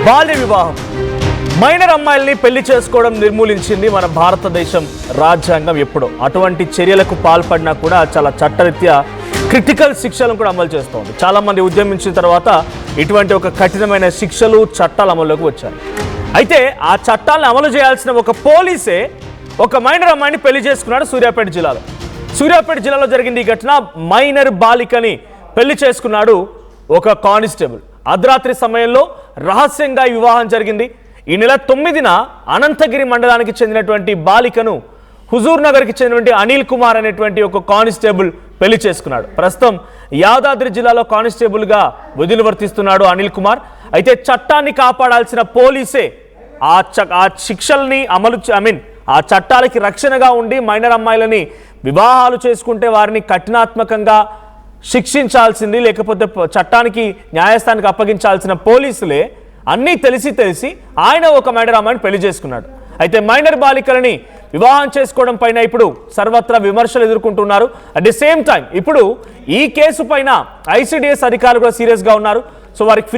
బాల్య వివాహం మైనర్ అమ్మాయిల్ని పెళ్లి చేసుకోవడం నిర్మూలించింది మన భారతదేశం రాజ్యాంగం. ఎప్పుడో అటువంటి చర్యలకు పాల్పడినా కూడా చాలా చట్టరీత్యా క్రిటికల్ శిక్షలను కూడా అమలు చేస్తోంది. చాలా మంది ఉద్యమించిన తర్వాత ఇటువంటి ఒక కఠినమైన శిక్షలు చట్టాలు అమల్లోకి వచ్చాయి. అయితే ఆ చట్టాలను అమలు చేయాల్సిన ఒక పోలీసే ఒక మైనర్ అమ్మాయిని పెళ్లి చేసుకున్నాడు సూర్యాపేట జిల్లాలో. సూర్యాపేట జిల్లాలో జరిగింది ఈ ఘటన. మైనర్ బాలికని పెళ్లి చేసుకున్నాడు ఒక కానిస్టేబుల్. అర్ధరాత్రి సమయంలో రహస్యంగా ఈ వివాహం జరిగింది. ఈ నెల 9న అనంతగిరి మండలానికి చెందినటువంటి బాలికను హుజూర్ నగర్కి చెందినటువంటి అనిల్ కుమార్ అనేటువంటి ఒక కానిస్టేబుల్ పెళ్లి చేసుకున్నాడు. ప్రస్తుతం యాదాద్రి జిల్లాలో కానిస్టేబుల్గా విధులు వర్తిస్తున్నాడు అనిల్ కుమార్. అయితే చట్టాన్ని కాపాడాల్సిన పోలీసే ఆ శిక్షల్ని ఆ చట్టాలకి రక్షణగా ఉండి మైనర్ అమ్మాయిలని వివాహాలు చేసుకుంటే వారిని కఠినాత్మకంగా శిక్షించాల్సింది, లేకపోతే చట్టానికి న్యాయస్థానానికి అప్పగించాల్సిన పోలీసులే అన్నీ తెలిసి ఆయన ఒక మైనర్ అమ్మాయిని పెళ్లి చేసుకున్నాడు. అయితే మైనర్ బాలికలని వివాహం చేసుకోవడం పైన ఇప్పుడు సర్వత్రా విమర్శలు ఎదుర్కొంటున్నారు. అట్ ది సేమ్ టైం ఇప్పుడు ఈ కేసు పైన ఐసిడిఎస్ అధికారులు కూడా సీరియస్గా ఉన్నారు. సో వారికి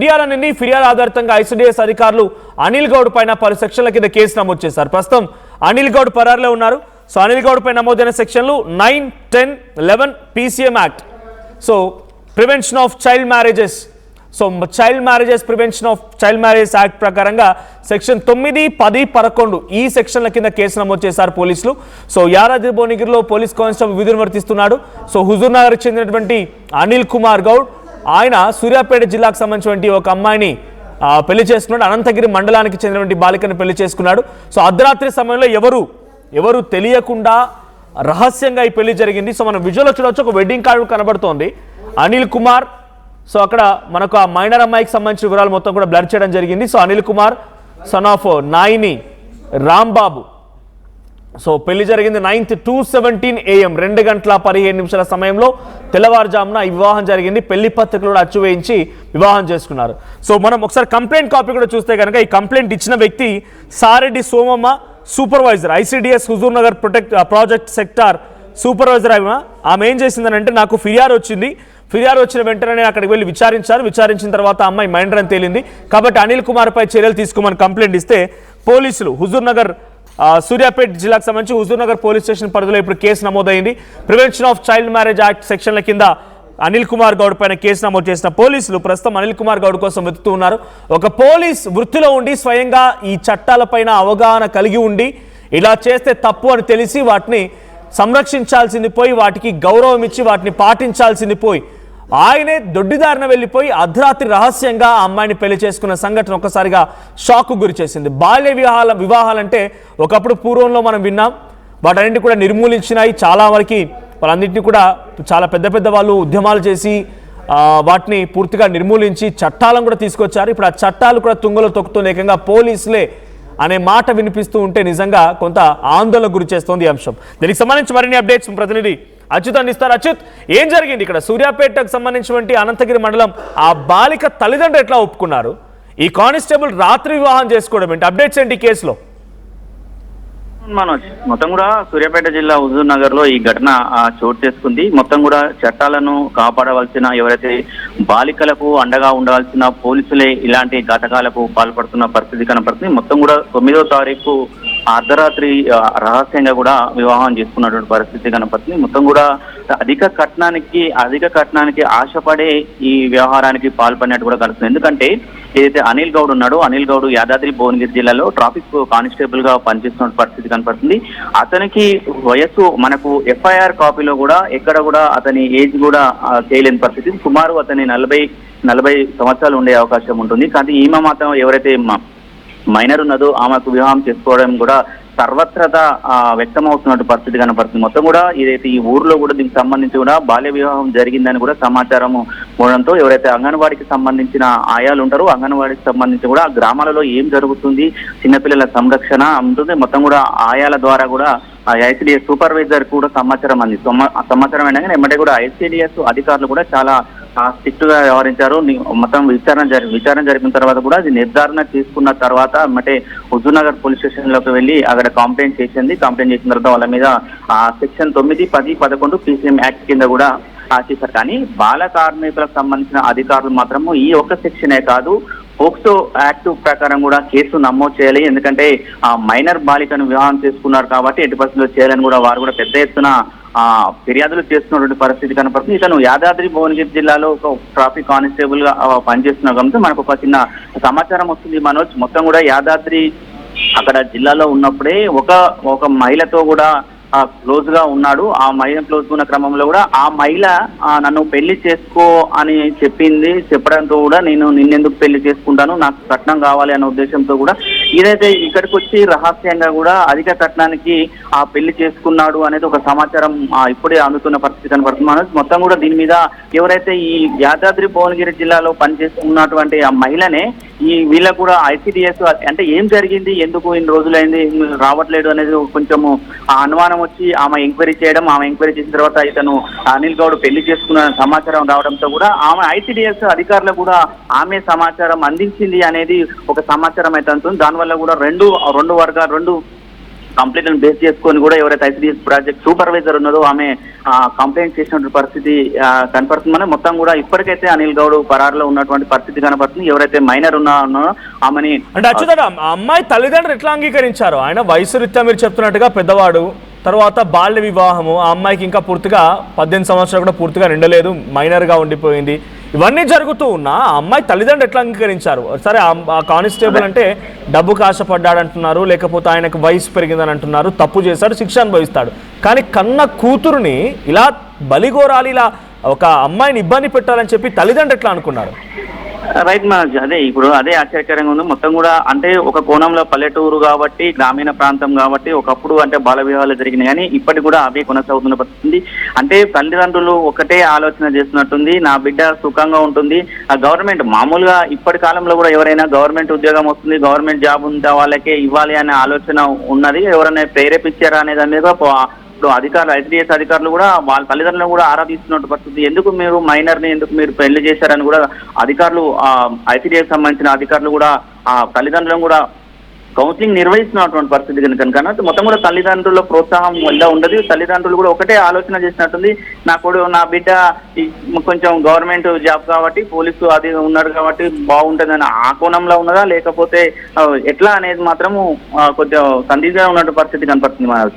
ఫిర్యాదు ఆధారితంగా ఐసిడిఎస్ అధికారులు అనిల్ గౌడ్ పైన పలు సెక్షన్ల కింద కేసు నమోదు చేశారు. ప్రస్తుతం అనిల్ గౌడ్ పరారులో ఉన్నారు. సో అనిల్ గౌడ్ పై నమోదైన సెక్షన్లు 9, 10, 11 PCM act. So prevention of child marriages, prevention of child marriage act ప్రకారంగా సెక్షన్ 9, 10, 11 ఈ సెక్షన్ల కింద కేసు నమోదు చేశారు పోలీసులు. సో యాదాద్రి భువనగిరిలో పోలీస్ కానిస్టేబుల్ విధులు వర్తిస్తున్నాడు. సో హుజూర్ నగర్కి చెందినటువంటి అనిల్ కుమార్ గౌడ్ ఆయన సూర్యాపేట జిల్లాకు సంబంధించినటువంటి ఒక అమ్మాయిని పెళ్లి చేసుకున్నాడు. అనంతగిరి మండలానికి చెందినటువంటి బాలికను పెళ్లి చేసుకున్నాడు. సో అర్ధరాత్రి సమయంలో ఎవరు తెలియకుండా రహస్యంగా ఈ పెళ్లి జరిగింది. సో మనం విజువల్లో చూడవచ్చు, ఒక వెడ్డింగ్ కార్డు కనబడుతోంది అనిల్ కుమార్. సో అక్కడ మనకు ఆ మైనర్ అమ్మాయికి సంబంధించిన వివరాలు మొత్తం కూడా బ్లర్ చేయడం జరిగింది. So Anil Kumar son of Naini Rambabu. So పెళ్లి జరిగింది 9th 2:17 AM 2:15 సమయంలో తెల్లవారుజామున ఈ వివాహం జరిగింది. పెళ్లి పత్రికలు కూడా అచ్చు వేయించి వివాహం చేసుకున్నారు. సో మనం ఒకసారి కంప్లైంట్ కాపీ కూడా చూస్తే కనుక ఈ కంప్లైంట్ ఇచ్చిన వ్యక్తి Sareddy Somamma, supervisor ICDS Huzur Nagar project sector supervisor. ఆమె ఏం చేసిందనంటే, నాకు ఫిర్యాదు వచ్చిన వెంటనే నేను అక్కడికి వెళ్ళి విచారించిన తర్వాత అమ్మాయి మైనర్ అని తేలింది. కాబట్టి అనిల్ కుమార్ పై చర్యలు తీసుకోమని కంప్లైంట్ ఇస్తే పోలీసులు హుజూర్ నగర్ సూర్యాపేట జిల్లాకు సంబంధించి హుజూర్ నగర్ పోలీస్ స్టేషన్ పరిధిలో ఇప్పుడు కేసు నమోదైంది. Prevention of child marriage act సెక్షన్ల కింద అనిల్ కుమార్ గౌడ్ పైన కేసు నమోదు చేసిన పోలీసులు ప్రస్తుతం అనిల్ కుమార్ గౌడ్ కోసం వెతుకుతూ ఉన్నారు. ఒక పోలీస్ వృత్తిలో ఉండి స్వయంగా ఈ చట్టాలపైన అవగాహన కలిగి ఉండి ఇలా చేస్తే తప్పు అని తెలిసి వాటిని సంరక్షించాల్సింది పోయి, వాటికి గౌరవం ఇచ్చి వాటిని పాటించాల్సింది పోయి, ఆయనే దొడ్డిదారిన వెళ్ళిపోయి అర్ధరాత్రి రహస్యంగా ఆ అమ్మాయిని పెళ్లి చేసుకున్న సంఘటన ఒక్కసారిగా షాక్ గురి చేసింది. బాల్య వివాహాలంటే ఒకప్పుడు పూర్వంలో మనం విన్నాం, వాటన్నింటినీ కూడా నిర్మూలించినాయి. చాలా వరకు వాళ్ళన్నింటినీ కూడా చాలా పెద్ద వాళ్ళు ఉద్యమాలు చేసి వాటిని పూర్తిగా నిర్మూలించి చట్టాలను కూడా తీసుకొచ్చారు. ఇప్పుడు ఆ చట్టాలు కూడా తుంగలో తొక్కుతున్న ఏకంగా పోలీసులే అనే మాట వినిపిస్తూ ఉంటే నిజంగా కొంత ఆందోళన గురి చేస్తోంది ఈ అంశం. దీనికి సంబంధించి మరిన్ని అప్డేట్స్ ప్రతినిధి అచ్యుత్ అందిస్తారు. అచ్యుత్, ఏం జరిగింది ఇక్కడ సూర్యాపేటకు సంబంధించినటువంటి అనంతగిరి మండలం? ఆ బాలిక తల్లిదండ్రులు ఎట్లా ఒప్పుకున్నారు? ఈ కానిస్టేబుల్ రాత్రి వివాహం చేసుకోవడం ఏంటి? అప్డేట్స్ ఏంటి కేసులో? మనోజ్, మొత్తం కూడా సూర్యాపేట జిల్లా హుజూర్ నగర్ లో ఈ ఘటన చోటు చేసుకుంది. మొత్తం కూడా చట్టాలను కాపాడవలసిన, ఎవరైతే బాలికలకు అండగా ఉండవలసిన పోలీసులే ఇలాంటి ఘటకాలకు పాల్పడుతున్న పరిస్థితి కనపడుతుంది. మొత్తం కూడా 9వ తారీఖు అర్ధరాత్రి రహస్యంగా కూడా వివాహం చేసుకున్నటువంటి పరిస్థితి కనపడుతుంది. మొత్తం కూడా అధిక కట్నానికి ఆశపడే ఈ వ్యవహారానికి పాల్పడినట్టు కూడా కలుస్తుంది. ఎందుకంటే ఏదైతే అనిల్ గౌడ్ ఉన్నాడో, అనిల్ గౌడ్ యాదాద్రి భువనగిరి జిల్లాలో ట్రాఫిక్ కానిస్టేబుల్ గా పనిచేస్తున్న పరిస్థితి కనపడుతుంది. అతనికి వయస్సు మనకు FIR కాపీలో కూడా ఎక్కడ కూడా అతని ఏజ్ కూడా చేయలేని పరిస్థితి. సుమారు అతని 40 సంవత్సరాలు ఉండే అవకాశం ఉంటుంది. కానీ ఈమె మాత్రం ఎవరైతే మైనర్ ఉన్నదో ఆమెకు వివాహం చేసుకోవడం కూడా సర్వత్రత వ్యక్తమవుతున్నట్టు పరిస్థితి కనపడుతుంది. మొత్తం కూడా ఏదైతే ఈ ఊర్లో కూడా దీనికి సంబంధించి కూడా బాల్య వివాహం జరిగిందని కూడా సమాచారం ఉండడంతో ఎవరైతే అంగన్వాడికి సంబంధించిన ఆయాలు ఉంటారో, అంగన్వాడికి సంబంధించి కూడా గ్రామాలలో ఏం జరుగుతుంది, చిన్నపిల్లల సంరక్షణ ఉంటుంది. మొత్తం కూడా ఆయాల ద్వారా కూడా ఐసిడిఎస్ సూపర్వైజర్ కూడా సమాచారం సమాచారం అయినా కానీ ఎమ్మటే కూడా ఐసిడిఎస్ అధికారులు కూడా చాలా స్ట్రిక్ట్ గా వ్యవహరించారు. మొత్తం విచారణ జరిపిన తర్వాత కూడా అది నిర్ధారణ తీసుకున్న తర్వాత ఎమ్మటే హుజూర్ నగర్ పోలీస్ స్టేషన్ లోకి వెళ్ళి అక్కడ కంప్లైంట్ చేసిన తర్వాత వాళ్ళ మీద సెక్షన్ 9, 10, 11 PCM యాక్ట్ కింద కూడా చేశారు. కానీ బాల కార్మికులకు సంబంధించిన అధికారులు మాత్రము ఈ ఒక్క సెక్షనే కాదు, పోక్సో యాక్ట్ ప్రకారం కూడా కేసు నమోదు చేయాలి. ఎందుకంటే ఆ మైనర్ బాలికను వివాహం చేసుకున్నారు కాబట్టి ఎట్టి పరిస్థితుల్లో చేయాలని కూడా వారు కూడా పెద్ద ఎత్తున ఫిర్యాదులు చేస్తున్నటువంటి పరిస్థితి కనపడుతుంది. ఇతను యాదాద్రి భువనగిరి జిల్లాలో ఒక ట్రాఫిక్ కానిస్టేబుల్ గా పనిచేస్తున్న గమనించి మనకు ఒక చిన్న సమాచారం వస్తుంది. మనోజ్, మొత్తం కూడా యాదాద్రి అక్కడ జిల్లాలో ఉన్నప్పుడే ఒక మహిళతో కూడా క్లోజ్ గా ఉన్నాడు. ఆ మహిళ క్లోజ్ ఉన్న క్రమంలో కూడా ఆ మహిళ నన్ను పెళ్లి చేసుకో అని చెప్పడంతో కూడా నేను నిన్నెందుకు పెళ్లి చేసుకుంటాను, నాకు కట్నం కావాలి అనే ఉద్దేశంతో కూడా ఇదైతే ఇక్కడికి వచ్చి రహస్యంగా కూడా అధిక కట్నానికి ఆ పెళ్లి చేసుకున్నాడు అనేది ఒక సమాచారం ఇప్పుడే అందుతున్న పరిస్థితి కనపడుతుంది. మొత్తం కూడా దీని మీద ఎవరైతే ఈ యాదాద్రి భువనగిరి జిల్లాలో పనిచేస్తున్నటువంటి ఆ మహిళనే వీళ్ళకు కూడా ఐసిడిఎస్ అంటే ఏం జరిగింది, ఎందుకు ఇన్ని రోజులైంది రావట్లేదు అనేది కొంచెము అనుమానం వచ్చి ఆమె ఎంక్వైరీ చేసిన తర్వాత ఇతను అనిల్ గౌడ్ పెళ్లి చేసుకున్న సమాచారం రావడంతో కూడా ఆమె ఐసిడిఎస్ అధికారులకు కూడా ఆమె సమాచారం అందించింది అనేది ఒక సమాచారం అయితే అందుతుంది. దానివల్ల కూడా రెండు కంప్లైంట్లను బేస్ చేసుకొని కూడా ఎవరైతే ఐసిడిఎస్ ప్రాజెక్ట్ సూపర్వైజర్ ఉన్నదో ఆమె కంప్లైంట్ చేసినటువంటి పరిస్థితి కనపడుతుందని మొత్తం కూడా ఇప్పటికైతే అనిల్ గౌడ్ పరారులో ఉన్నటువంటి పరిస్థితి కనపడుతుంది. ఎవరైతే మైనర్ ఉన్నారో ఆమెని అంటే అచ్చుతాడు అమ్మాయి తల్లిదండ్రులు ఎట్లా అంగీకరించారు? ఆయన వయసు రీత్యా మీరు చెప్తున్నట్టుగా పెద్దవాడు, తర్వాత బాల్య వివాహము, ఆ అమ్మాయికి ఇంకా పూర్తిగా 18 సంవత్సరాలు కూడా పూర్తిగా నిండలేదు, మైనర్గా ఉండిపోయింది. ఇవన్నీ జరుగుతూ ఉన్నా ఆ అమ్మాయి తల్లిదండ్రులు ఎట్లా అంగీకరించారు? సరే ఆ కానిస్టేబుల్ అంటే డబ్బుకు ఆశపడ్డాడంటున్నారు, లేకపోతే ఆయనకు వయసు పెరిగిందని అంటున్నారు, తప్పు చేశాడు, శిక్ష అనుభవిస్తాడు. కానీ కన్న కూతురుని ఇలా బలిగోరాలి, ఇలా ఒక అమ్మాయిని ఇబ్బంది పెట్టాలని చెప్పి తల్లిదండ్రులు ఎట్లా అనుకున్నారు? రైట్ మనోజ్, అదే ఇప్పుడు అదే ఆశ్చర్యకరంగా ఉంది. మొత్తం కూడా అంటే ఒక కోణంలో పల్లెటూరు కాబట్టి, గ్రామీణ ప్రాంతం కాబట్టి ఒకప్పుడు అంటే బాల వివాహాలు జరిగినాయి, కానీ ఇప్పటికి కూడా అవే కొనసాగుతున్న పరిస్థితి. అంటే తల్లిదండ్రులు ఒకటే ఆలోచన చేస్తున్నట్టుంది, నా బిడ్డ సుఖంగా ఉంటుంది. ఆ గవర్నమెంట్ మామూలుగా ఇప్పటి కాలంలో కూడా ఎవరైనా గవర్నమెంట్ ఉద్యోగం వస్తుంది, గవర్నమెంట్ జాబ్ ఉంటే వాళ్ళకే ఇవ్వాలి అనే ఆలోచన ఉన్నది. ఎవరైనా ప్రేరేపించారా అనే దాని మీద ఇప్పుడు అధికారులు ఐసిడిఎస్ అధికారులు కూడా వాళ్ళ తల్లిదండ్రులను కూడా ఆరాధిస్తున్నట్టు పరిస్థితి. ఎందుకు మీరు మైనర్ని పెళ్లి చేశారని కూడా అధికారులు ఐసిడిఎస్ సంబంధించిన అధికారులు కూడా ఆ తల్లిదండ్రులను కూడా కౌన్సిలింగ్ నిర్వహిస్తున్నటువంటి పరిస్థితి కనుక మొత్తం కూడా తల్లిదండ్రుల ప్రోత్సాహం వల్ల ఉండదు. తల్లిదండ్రులు కూడా ఒకటే ఆలోచన చేసినట్టుంది, నా బిడ్డ కొంచెం గవర్నమెంట్ జాబ్ కాబట్టి, పోలీసు అది ఉన్నాడు కాబట్టి బాగుంటుందని ఆ కోణంలో ఉన్నదా, లేకపోతే ఎట్లా అనేది మాత్రము కొంచెం సందిగ్ధంగా ఉన్నటువంటి పరిస్థితి కనపడుతుంది మన.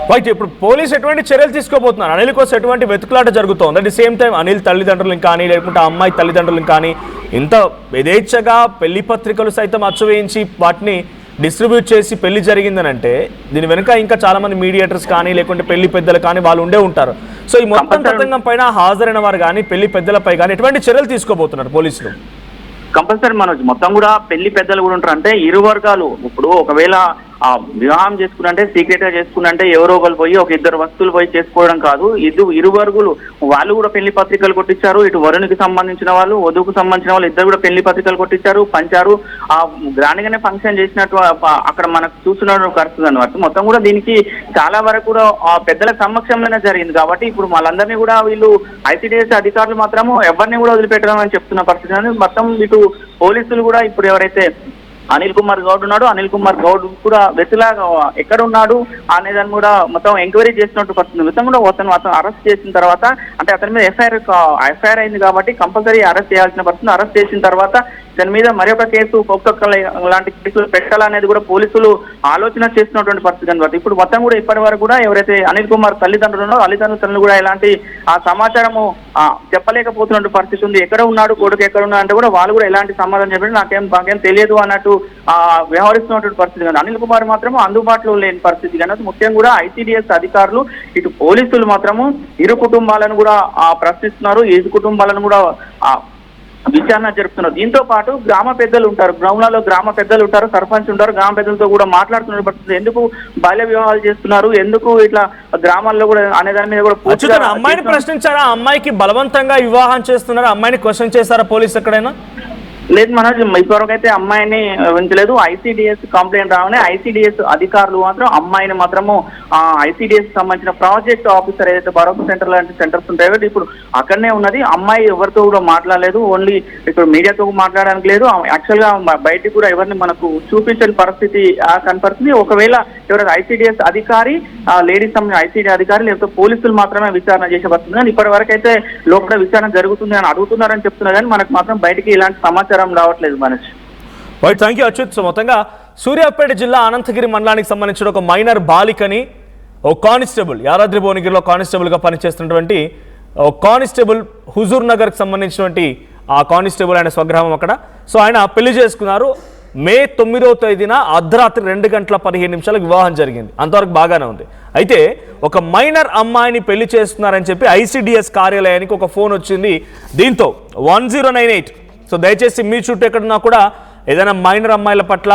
రైట్, ఇప్పుడు పోలీసు ఎటువంటి చర్యలు తీసుకోబోతున్నారు? అనిల్ కోసం ఎటువంటి వెతుకులాట జరుగుతోంది? At the same time Anil తల్లిదండ్రులను కానీ, లేకుంటే అమ్మాయి తల్లిదండ్రులను కానీ ఇంత యథేచ్ఛగా పెళ్లి పత్రికలు సైతం అచ్చువేయించి వాటిని డిస్ట్రిబ్యూట్ చేసి పెళ్లి జరిగిందని అంటే దీని వెనుక ఇంకా చాలా మంది మీడియేటర్స్ కానీ, లేకుంటే పెళ్లి పెద్దలు కానీ వాళ్ళు ఉండే ఉంటారు. సో ఈ మొత్తం తతంగం పైన హాజరైన వారు కానీ, పెళ్లి పెద్దలపై కానీ ఎటువంటి చర్యలు తీసుకోబోతున్నారు పోలీసులు? కంపల్సరీ మనోజ్, మొత్తం కూడా పెళ్లి పెద్దలు కూడా ఉంటారు. అంటే ఇరు వర్గాలు ఇప్పుడు ఒకవేళ వివాహం చేసుకున్నంటే సీక్రెట్ గా చేసుకున్నంటే ఎవరో ఒకరు పోయి ఒక ఇద్దరు వస్తువులు పోయి చేసుకోవడం కాదు. ఇరు వర్గులు వాళ్ళు కూడా పెళ్లి పత్రికలు కొట్టించారు. ఇటు వరునికి సంబంధించిన వాళ్ళు, వధువుకు సంబంధించిన వాళ్ళు ఇద్దరు కూడా పెళ్లి పత్రికలు కొట్టించారు, పంచారు. గ్రాండ్ గానే ఫంక్షన్ చేసినట్టు అక్కడ మనకు చూస్తున్న ఖర్చు అనమాట. మొత్తం కూడా దీనికి చాలా వరకు కూడా పెద్దల సమక్షంలోనే జరిగింది కాబట్టి ఇప్పుడు వాళ్ళందరినీ కూడా వీళ్ళు ఐసిడిఎస్ అధికారులు మాత్రము ఎవరిని కూడా వదిలిపెట్టడం అని చెప్తున్న పరిస్థితి. మొత్తం ఇటు పోలీసులు కూడా ఇప్పుడు ఎవరైతే అనిల్ కుమార్ గౌడ్ ఉన్నాడు, అనిల్ కుమార్ గౌడ్ కూడా వెతులాగా ఎక్కడ ఉన్నాడు అనేదాన్ని కూడా మొత్తం ఎంక్వైరీ చేసినట్టు పడుతుంది. మొత్తం కూడా అతను అరెస్ట్ చేసిన తర్వాత అంటే అతని మీద ఎఫ్ఐఆర్ అయింది కాబట్టి కంపల్సరీ అరెస్ట్ చేయాల్సిన పరిస్థితి. అరెస్ట్ చేసిన తర్వాత దాని మీద మరొక కేసు లాంటి కేసులు పెట్టాలనేది కూడా పోలీసులు ఆలోచన చేస్తున్నటువంటి పరిస్థితి అనమాట. ఇప్పుడు మొత్తం కూడా ఇప్పటి వరకు కూడా ఎవరైతే అనిల్ కుమార్ తల్లిదండ్రులు ఉన్నారో తల్లిదండ్రులు కూడా ఎలాంటి ఆ సమాచారము చెప్పలేకపోతున్నటువంటి పరిస్థితి ఉంది. ఎక్కడ ఉన్నాడు కొడుకు ఎక్కడ ఉన్నాడు అంటే కూడా వాళ్ళు కూడా ఎలాంటి సమాధానం చెప్పండి నాకేం తెలియదు అన్నట్టు వ్యవహరిస్తున్నటువంటి పరిస్థితి కానీ అనిల్ కుమార్ మాత్రము అందుబాటులో లేని పరిస్థితి కానీ ముఖ్యంగా కూడా ఐసిడిఎస్ అధికారులు ఇటు పోలీసులు మాత్రము ఇరు కుటుంబాలను కూడా ప్రశ్నిస్తున్నారు. ఇరు కుటుంబాలను కూడా విచారణ జరుపుతున్నారు. దీంతో పాటు గ్రామ పెద్దలు ఉంటారు, గ్రామాలలో గ్రామ పెద్దలు ఉంటారు, సర్పంచ్ ఉంటారు, గ్రామ పెద్దలతో కూడా మాట్లాడుతున్న పరిస్థితి. ఎందుకు బాల్య వివాహాలు చేస్తున్నారు, ఎందుకు ఇట్లా గ్రామాల్లో కూడా అనే దాని మీద కూడా అమ్మాయిని ప్రశ్నించారా? అమ్మాయికి బలవంతంగా వివాహం చేస్తున్నారా? అమ్మాయిని క్వశ్చన్ చేస్తారా పోలీసు ఎక్కడైనా? లేదు మనోజ్, ఇప్పటివరకు అయితే అమ్మాయిని ఉంచలేదు. ఐసిడిఎస్ కంప్లైంట్ రాగానే ఐసిడిఎస్ అధికారులు మాత్రం అమ్మాయిని మాత్రము ఐసిడిఎస్ సంబంధించిన ప్రాజెక్ట్ ఆఫీసర్ ఏదైతే భరోసా సెంటర్ లాంటి సెంటర్స్ ఉంటాయో ఇప్పుడు అక్కడనే ఉన్నది. అమ్మాయి ఎవరితో కూడా మాట్లాడలేదు, ఓన్లీ ఇప్పుడు మీడియాతో మాట్లాడడానికి లేదు. యాక్చువల్ గా బయటికి కూడా ఎవరిని మనకు చూపించని పరిస్థితి కనపడుతుంది. ఒకవేళ ఎవరైతే ఐసిడిఎస్ అధికారి లేడీస్ సంబంధించిన ఐసిడి అధికారి లేకపోతే పోలీసులు మాత్రమే విచారణ చేసే పడుతుంది. కానీ ఇప్పటి వరకు అయితే లోపల విచారణ జరుగుతుంది అని అడుగుతున్నారని చెప్తున్నారు, కానీ మనకు మాత్రం బయటికి ఇలాంటి సమాచారం సమాచారం రావట్లేదు మనిషి. Right, thank you Achyut. So మొత్తంగా సూర్యాపేట జిల్లా అనంతగిరి మండలానికి సంబంధించిన ఒక మైనర్ బాలికని ఓ కానిస్టేబుల్, యాదాద్రి భువనగిరిలో కానిస్టేబుల్గా పనిచేస్తున్నటువంటి ఓ కానిస్టేబుల్ హుజూర్ నగర్కి సంబంధించినటువంటి ఆ కానిస్టేబుల్ ఆయన స్వగ్రామం అక్కడ. సో ఆయన పెళ్లి చేసుకున్నారు. మే 9వ తేదీన అర్ధరాత్రి 2:15 వివాహం జరిగింది. అంతవరకు బాగానే ఉంది. అయితే ఒక మైనర్ అమ్మాయిని పెళ్లి చేస్తున్నారని చెప్పి ICDS కార్యాలయానికి ఒక ఫోన్ వచ్చింది. దీంతో 1098. సో దయచేసి మీ చుట్టూ ఎక్కడున్నా కూడా ఏదైనా మైనర్ అమ్మాయిల పట్ల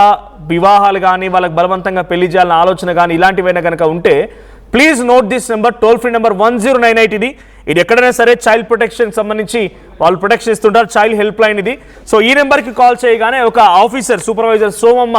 వివాహాలు కానీ వాళ్ళకి బలవంతంగా పెళ్లి చేయాలన్న ఆలోచన కానీ ఇలాంటివైనా కనుక ఉంటే please note this number, toll free number 1098. ఇది ఎక్కడైనా సరే చైల్డ్ ప్రొటెక్షన్కి సంబంధించి వాళ్ళు ప్రొటెక్షన్ ఇస్తుంటారు, చైల్డ్ హెల్ప్ లైన్ ఇది. సో ఈ నెంబర్కి కాల్ చేయగానే ఒక ఆఫీసర్, సూపర్వైజర్ సోమమ్మ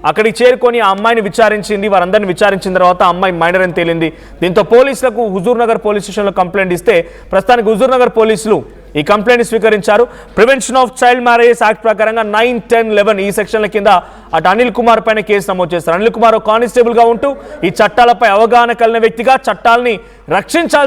అక్కడికి చేరుకొని ఆ అమ్మాయిని విచారించింది. వారందరిని విచారించిన తర్వాత అమ్మాయి మైనర్ అని తేలింది. దీంతో పోలీసులకు హుజూర్ నగర్ పోలీస్ స్టేషన్లో కంప్లైంట్ ఇస్తే ప్రస్తుతానికి హుజూర్ నగర్ పోలీసులు ఈ కంప్లైంట్ స్వీకరించారు. Prevention of child marriages act ప్రకారంగా 9, 10, 11 ఈ సెక్షన్ల కింద అటు అనిల్ కుమార్ పైన కేసు నమోదు చేస్తారు. అనిల్ కుమార్ కానిస్టేబుల్ గా ఉంటూ ఈ చట్టాలపై అవగాహన కలిగిన వ్యక్తిగా చట్టాలని రక్షించాల్సిన